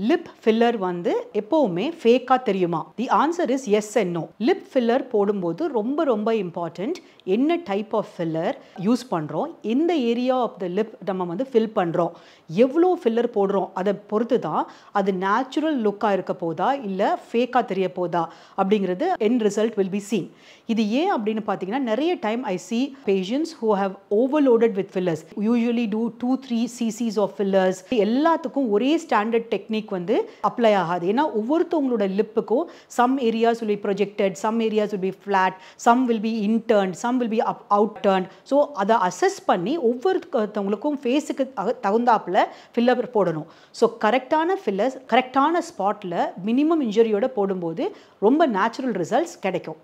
Lip filler வந்து எப்போவுமே ஃபேக்காக தெரியுமா? The answer is yes and no. Lip filler போடும்போது ரொம்ப ரொம்ப இம்பார்ட்டண்ட். என்ன டைப் ஆஃப் ஃபில்லர் யூஸ் பண்ணுறோம், எந்த ஏரியா ஆஃப் த லிப் நம்ம வந்து ஃபில் பண்ணுறோம், எவ்வளோ ஃபில்லர் போடுறோம், அதை பொறுத்து தான் அது நேச்சுரல் லுக்காக இருக்க போதா இல்லை ஃபேக்காக தெரிய போதா அப்படிங்கிறது end result will be seen. இது ஏன் அப்படின்னு பார்த்தீங்கன்னா, நிறைய time I see patients who have overloaded with fillers. Usually two 2-3 cc's of fillers. எல்லாத்துக்கும் ஒரே ஸ்டாண்டர்ட் டெக்னிக் வந்து அப்ளை ஆகாது. ஏன்னா ஒவ்வொருத்தவங்களோட லிப்புக்கும் some areas will be projected, some areas will be flat, some will be inturned, some will be outturned. So அதை assess பண்ணி ஒவ்வொருத்தவங்களுக்கும் ஃபேஸுக்கு தகுந்தாப்புல ஃபில்லர் போடணும். ஸோ கரெக்டான ஃபில்லர்ஸ் கரெக்டான ஸ்பாட்டில் மினிமம் இன்ஜுரியோட போடும்போது ரொம்ப நேச்சுரல் ரிசல்ட்ஸ் கிடைக்கும்.